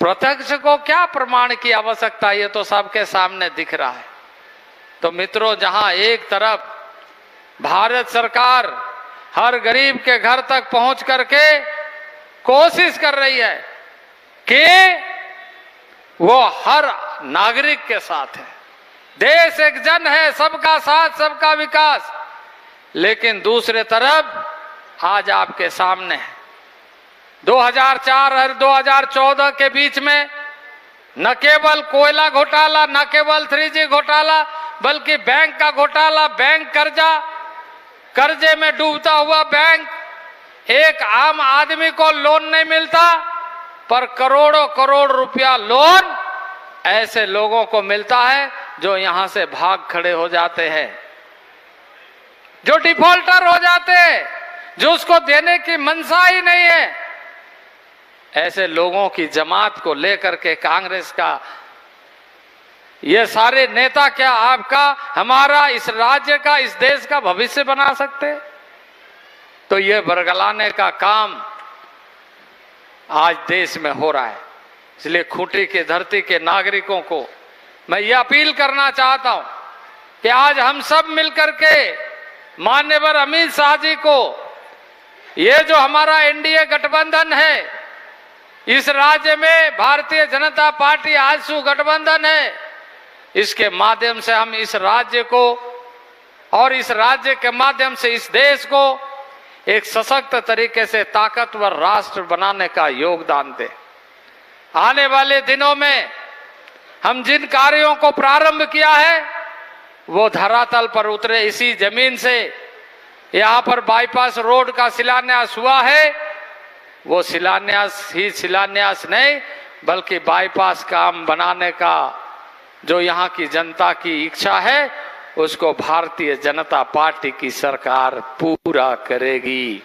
प्रत्यक्ष को क्या प्रमाण की आवश्यकता, ये तो सबके सामने दिख रहा है। तो मित्रों, जहां एक तरफ भारत सरकार हर गरीब के घर तक पहुंच करके कोशिश कर रही है कि वो हर नागरिक के साथ है, देश एक जन है, सबका साथ सबका विकास, लेकिन दूसरे तरफ आज आपके सामने है 2004 और 2014 के बीच में न केवल कोयला घोटाला, न केवल 3G घोटाला, बल्कि बैंक का घोटाला, बैंक कर्जा, कर्जे में डूबता हुआ बैंक, एक आम आदमी को लोन नहीं मिलता, पर करोड़ों करोड़ रुपया लोन ऐसे लोगों को मिलता है जो यहां से भाग खड़े हो जाते हैं, जो डिफॉल्टर हो जाते हैं, जो उसको देने की मंशा ही नहीं है। ऐसे लोगों की जमात को लेकर के कांग्रेस का ये सारे नेता क्या आपका, हमारा, इस राज्य का, इस देश का भविष्य बना सकते? तो ये बरगलाने का काम आज देश में हो रहा है। इसलिए खूंटी की धरती के नागरिकों को मैं ये अपील करना चाहता हूं कि आज हम सब मिलकर के माननीय अमित शाह जी को, ये जो हमारा एनडीए गठबंधन है, इस राज्य में भारतीय जनता पार्टी आजसू गठबंधन है, इसके माध्यम से हम इस राज्य को और इस राज्य के माध्यम से इस देश को एक सशक्त तरीके से ताकतवर राष्ट्र बनाने का योगदान दें। आने वाले दिनों में हम जिन कार्यों को प्रारंभ किया है वो धरातल पर उतरे। इसी जमीन से यहाँ पर बाईपास रोड का शिलान्यास हुआ है, वो शिलान्यास ही शिलान्यास नहीं, बल्कि बाईपास काम बनाने का जो यहाँ की जनता की इच्छा है उसको भारतीय जनता पार्टी की सरकार पूरा करेगी।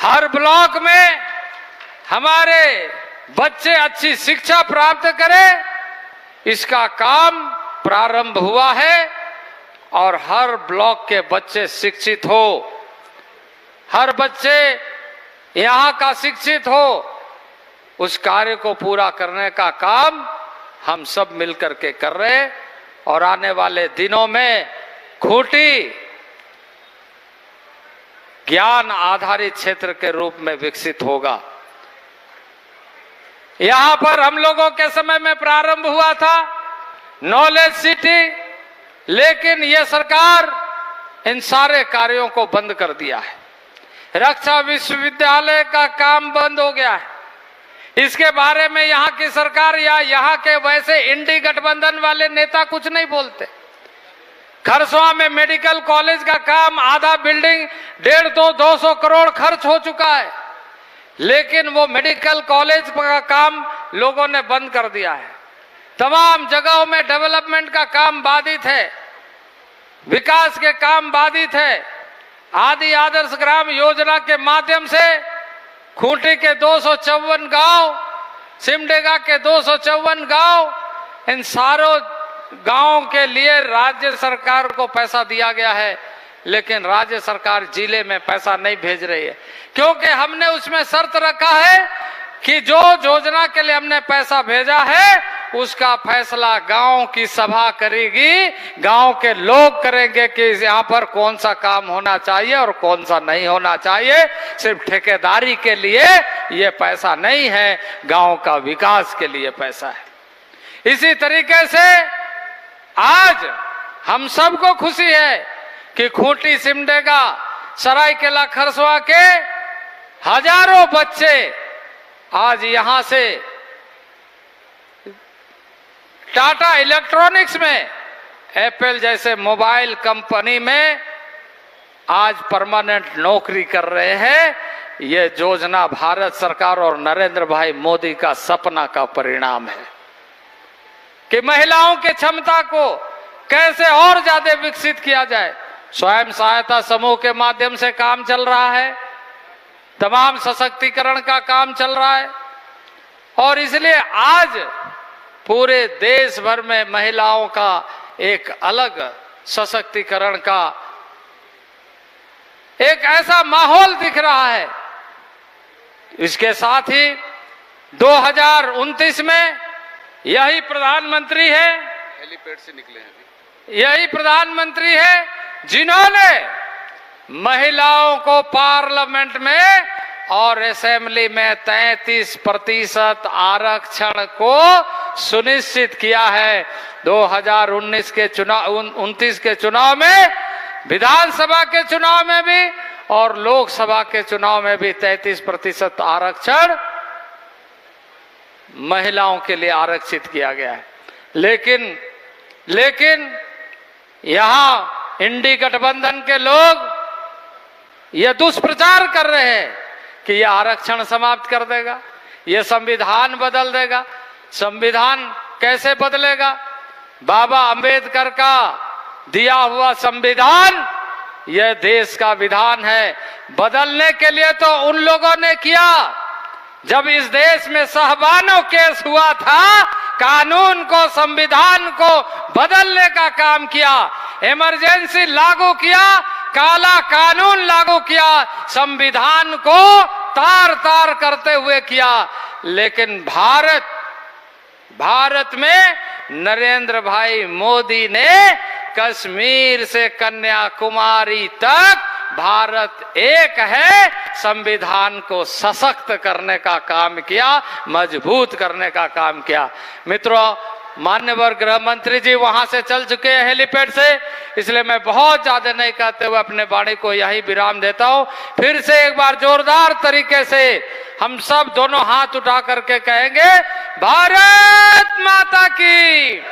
हर ब्लॉक में हमारे बच्चे अच्छी शिक्षा प्राप्त करें, इसका काम प्रारंभ हुआ है और हर ब्लॉक के बच्चे शिक्षित हो, हर बच्चे यहाँ का शिक्षित हो, उस कार्य को पूरा करने का काम हम सब मिलकर के कर रहे हैं। और आने वाले दिनों में खूंटी ज्ञान आधारित क्षेत्र के रूप में विकसित होगा। यहां पर हम लोगों के समय में प्रारंभ हुआ था नॉलेज सिटी, लेकिन यह सरकार इन सारे कार्यों को बंद कर दिया है। रक्षा विश्वविद्यालय का काम बंद हो गया है, इसके बारे में यहाँ की सरकार या यहाँ के वैसे इंडी गठबंधन वाले नेता कुछ नहीं बोलते। खरसवा में मेडिकल कॉलेज का काम, आधा बिल्डिंग 150-200 करोड़ खर्च हो चुका है, लेकिन वो मेडिकल कॉलेज का काम लोगों ने बंद कर दिया है। तमाम जगहों में डेवलपमेंट का काम बाधित है, विकास के काम बाधित है। आदि आदर्श ग्राम योजना के माध्यम से खूंटी के 254 गांव, सिमडेगा के 254 गांव, इन सारों गांवों के लिए राज्य सरकार को पैसा दिया गया है, लेकिन राज्य सरकार जिले में पैसा नहीं भेज रही है, क्योंकि हमने उसमें शर्त रखा है कि जो योजना के लिए हमने पैसा भेजा है उसका फैसला गांव की सभा करेगी, गांव के लोग करेंगे कि यहाँ पर कौन सा काम होना चाहिए और कौन सा नहीं होना चाहिए। सिर्फ ठेकेदारी के लिए ये पैसा नहीं है, गांव का विकास के लिए पैसा है। इसी तरीके से आज हम सबको खुशी है कि खूंटी, सिमडेगा, सरायकेला खरसवा के हजारों बच्चे आज यहां से टाटा इलेक्ट्रॉनिक्स में, एप्पल जैसे मोबाइल कंपनी में आज परमानेंट नौकरी कर रहे हैं। ये योजना भारत सरकार और नरेंद्र भाई मोदी का सपना का परिणाम है कि महिलाओं की क्षमता को कैसे और ज्यादा विकसित किया जाए। स्वयं सहायता समूह के माध्यम से काम चल रहा है, तमाम सशक्तिकरण का काम चल रहा है, और इसलिए आज पूरे देश भर में महिलाओं का एक अलग सशक्तिकरण का एक ऐसा माहौल दिख रहा है। इसके साथ ही 2029 में यही प्रधानमंत्री है, हेलीपैड से निकले हैं यही प्रधानमंत्री है जिन्होंने महिलाओं को पार्लियामेंट में और असेंबली में 33% आरक्षण को सुनिश्चित किया है। 2019 के चुनाव 29 के चुनाव में, विधानसभा के चुनाव में भी और लोकसभा के चुनाव में भी 33% आरक्षण महिलाओं के लिए आरक्षित किया गया है। लेकिन यहां इंडी गठबंधन के लोग यह दुष्प्रचार कर रहे हैं कि यह आरक्षण समाप्त कर देगा, यह संविधान बदल देगा। संविधान कैसे बदलेगा? बाबा अंबेडकर का दिया हुआ संविधान यह देश का विधान है। बदलने के लिए तो उन लोगों ने किया जब इस देश में साहबानो केस हुआ था, कानून को, संविधान को बदलने का काम किया, इमरजेंसी लागू किया, काला कानून लागू किया, संविधान को तार तार करते हुए किया। लेकिन भारत में नरेंद्र भाई मोदी ने कश्मीर से कन्याकुमारी तक भारत एक है, संविधान को सशक्त करने का काम किया, मजबूत करने का काम किया। मित्रों, माननीय गृह मंत्री जी वहां से चल चुके हैं हेलीपैड से, इसलिए मैं बहुत ज्यादा नहीं कहते हुए अपने वाणी को यही विराम देता हूं। फिर से एक बार जोरदार तरीके से हम सब दोनों हाथ उठा करके कहेंगे, भारत माता की।